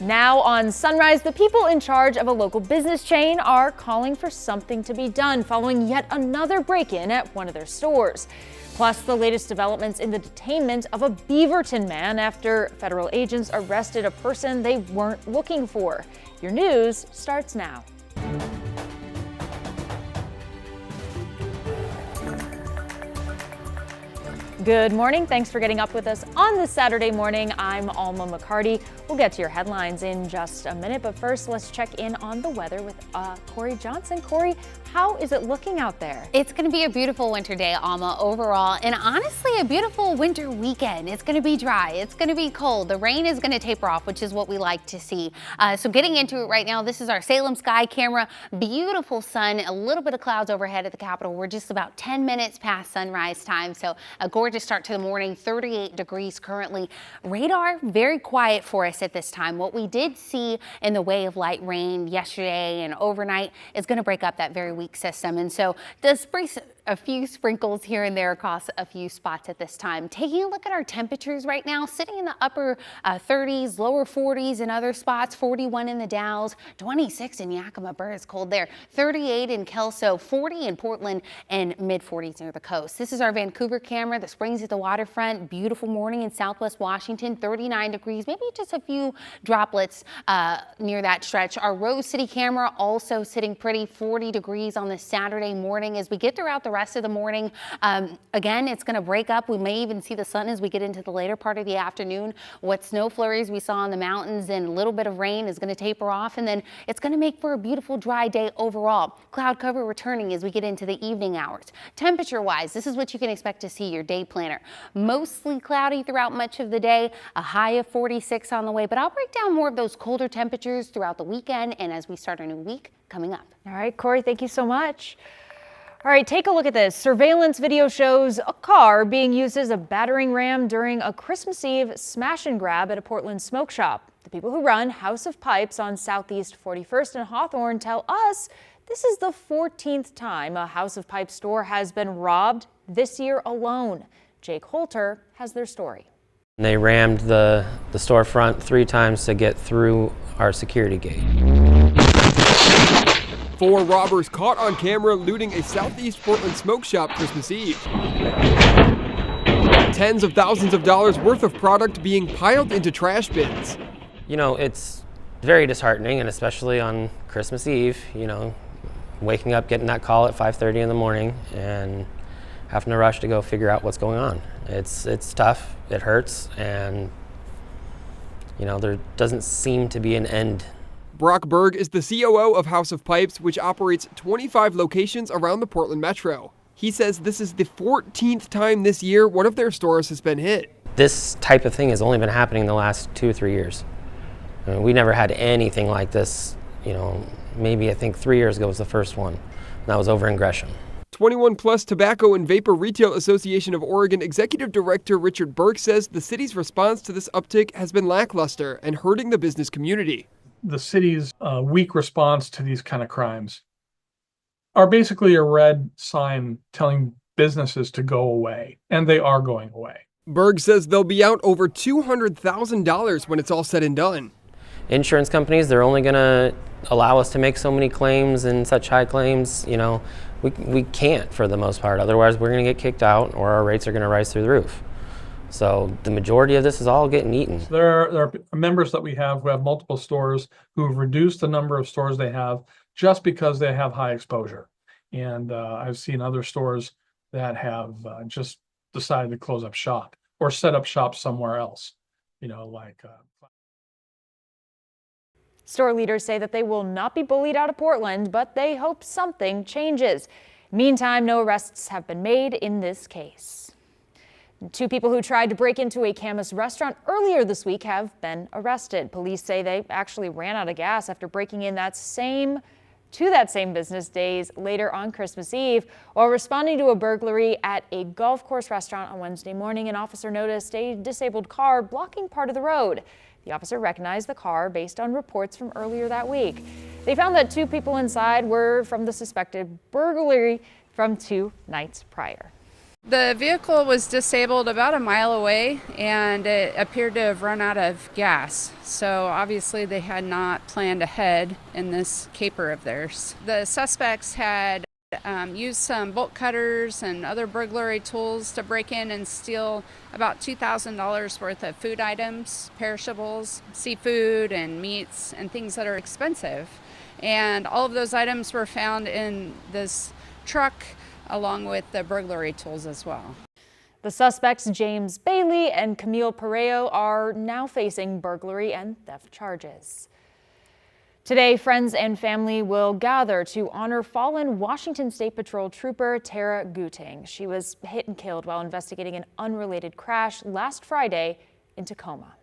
Now on Sunrise, the people in charge of a local business chain are calling for something to be done following yet another break-in at one of their stores. Plus, the latest developments in the detainment of a Beaverton man after federal agents arrested a person they weren't looking for. Your news starts now. Good morning. Thanks for getting up with us on this Saturday morning. I'm Alma McCarty. We'll get to your headlines in just a minute, but first let's check in on the weather with Corey Johnson. Corey, how is it looking out there? It's going to be a beautiful winter day, Alma, overall, and honestly a beautiful winter weekend. It's going to be dry. It's going to be cold. The rain is going to taper off, which is what we like to see. So getting into it right now, this is our Salem sky camera. Beautiful sun, a little bit of clouds overhead at the Capitol. We're just about 10 minutes past sunrise time, so a gorgeous start to the morning. 38 degrees currently. Radar very quiet for us at this time. What we did see in the way of light rain yesterday and overnight is going to break up that very weak system, and so does bring a few sprinkles here and there across a few spots at this time. Taking a look at our temperatures right now, sitting in the upper 30s, lower 40s in other spots, 41 in the Dalles, 26 in Yakima. Burr is cold there, 38 in Kelso, 40 in Portland, and mid 40s near the coast. This is our Vancouver camera, the springs at the waterfront. Beautiful morning in Southwest Washington, 39 degrees, maybe just a few droplets near that stretch. Our Rose City camera also sitting pretty, 40 degrees on this Saturday morning. As we get throughout the rest of the morning, again, it's going to break up. We may even see the sun as we get into the later part of the afternoon. What snow flurries we saw in the mountains and a little bit of rain is going to taper off, and then it's going to make for a beautiful dry day overall. Cloud cover returning as we get into the evening hours. Temperature wise, this is what you can expect to see your day planner. Mostly cloudy throughout much of the day, a high of 46 on the way, but I'll break down more of those colder temperatures throughout the weekend and as we start a new week coming up. All right, Corey, thank you so much. All right, take a look at this. Surveillance video shows a car being used as a battering ram during a Christmas Eve smash and grab at a Portland smoke shop. The people who run House of Pipes on Southeast 41st and Hawthorne tell us this is the 14th time a House of Pipes store has been robbed this year alone. Jake Holter has their story. They rammed the storefront 3 times to get through our security gate. 4 robbers caught on camera looting a Southeast Portland smoke shop Christmas Eve. Tens of thousands of dollars worth of product being piled into trash bins. You know, it's very disheartening, and especially on Christmas Eve, you know, waking up, getting that call at 5:30 in the morning and having to rush to go figure out what's going on. It's tough, it hurts, and you know, there doesn't seem to be an end. Brock Berg is the COO of House of Pipes, which operates 25 locations around the Portland metro. He says this is the 14th time this year one of their stores has been hit. This type of thing has only been happening the last 2 or 3 years. I mean, we never had anything like this, you know, maybe I think 3 years ago was the first one. That was over in Gresham. 21 Plus Tobacco and Vapor Retail Association of Oregon Executive Director Richard Burke says the city's response to this uptick has been lackluster and hurting the business community. The city's weak response to these kind of crimes are basically a red sign telling businesses to go away, and they are going away. Berg says they'll be out over $200,000 when it's all said and done. Insurance companies, they're only going to allow us to make so many claims and such high claims. You know, we can't for the most part. Otherwise, we're going to get kicked out or our rates are going to rise through the roof. So the majority of this is all getting eaten. There are members that we have who have multiple stores who have reduced the number of stores they have just because they have high exposure. And I've seen other stores that have just decided to close up shop or set up shop somewhere else, you know, like. Store leaders say that they will not be bullied out of Portland, but they hope something changes. Meantime, no arrests have been made in this case. 2 people who tried to break into a Camas restaurant earlier this week have been arrested. Police say they actually ran out of gas after breaking in that same business days later on Christmas Eve. While responding to a burglary at a golf course restaurant on Wednesday morning, an officer noticed a disabled car blocking part of the road. The officer recognized the car based on reports from earlier that week. They found that 2 people inside were from the suspected burglary from 2 nights prior. The vehicle was disabled about a mile away, and it appeared to have run out of gas. So obviously they had not planned ahead in this caper of theirs. The suspects had used some bolt cutters and other burglary tools to break in and steal about $2,000 worth of food items, perishables, seafood and meats and things that are expensive. And all of those items were found in this truck, along with the burglary tools as well. The suspects, James Bailey and Camille Pareo, are now facing burglary and theft charges. Today, friends and family will gather to honor fallen Washington State Patrol Trooper Tara Guting. She was hit and killed while investigating an unrelated crash last Friday in Tacoma.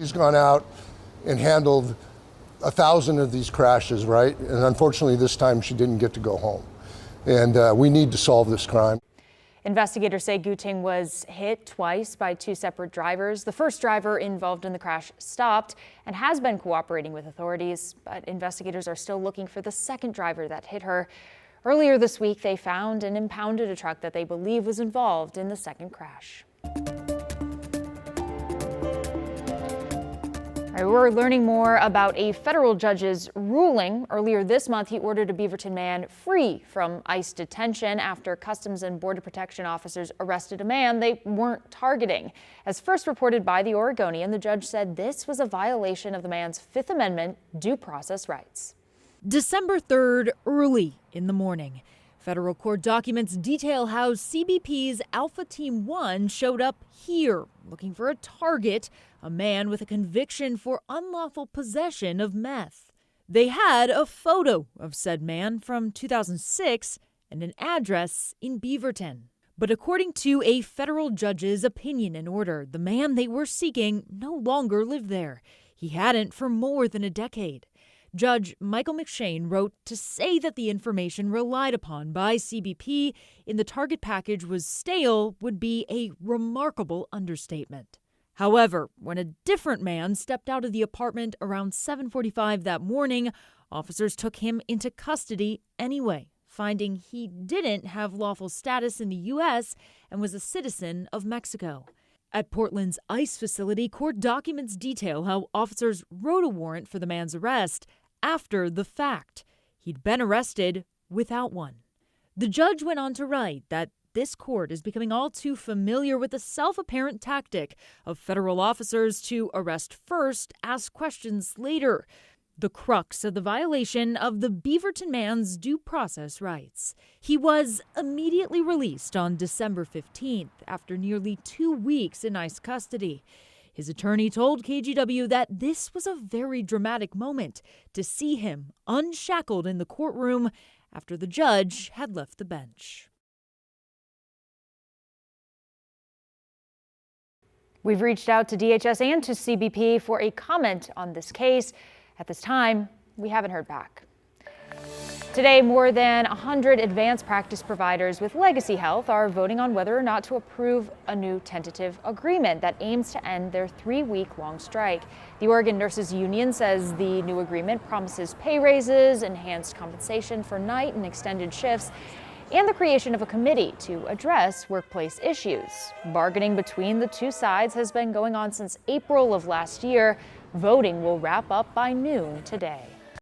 She's gone out and handled 1,000 of these crashes, right? And unfortunately, this time she didn't get to go home. And we need to solve this crime. Investigators say Guting was hit twice by two separate drivers. The first driver involved in the crash stopped and has been cooperating with authorities, but investigators are still looking for the second driver that hit her. Earlier this week, they found and impounded a truck that they believe was involved in the second crash. We're learning more about a federal judge's ruling. Earlier this month, he ordered a Beaverton man free from ICE detention after Customs and Border Protection officers arrested a man they weren't targeting. As first reported by the Oregonian, the judge said this was a violation of the man's Fifth Amendment due process rights. December 3rd, early in the morning. Federal court documents detail how CBP's Alpha Team 1 showed up here looking for a target, a man with a conviction for unlawful possession of meth. They had a photo of said man from 2006 and an address in Beaverton. But according to a federal judge's opinion and order, the man they were seeking no longer lived there. He hadn't for more than a decade. Judge Michael McShane wrote to say that the information relied upon by CBP in the target package was stale would be a remarkable understatement. However, when a different man stepped out of the apartment around 7:45 that morning, officers took him into custody anyway, finding he didn't have lawful status in the U.S. and was a citizen of Mexico. At Portland's ICE facility, court documents detail how officers wrote a warrant for the man's arrest after the fact. He'd been arrested without one. The judge went on to write that this court is becoming all too familiar with the self-apparent tactic of federal officers to arrest first, ask questions later. The crux of the violation of the Beaverton man's due process rights. He was immediately released on December 15th after nearly 2 weeks in ICE custody. His attorney told KGW that this was a very dramatic moment to see him unshackled in the courtroom after the judge had left the bench. We've reached out to DHS and to CBP for a comment on this case. At this time, we haven't heard back. Today, more than 100 advanced practice providers with Legacy Health are voting on whether or not to approve a new tentative agreement that aims to end their 3-week-long strike. The Oregon Nurses Union says the new agreement promises pay raises, enhanced compensation for night and extended shifts, and the creation of a committee to address workplace issues. Bargaining between the two sides has been going on since April of last year. Voting will wrap up by noon today.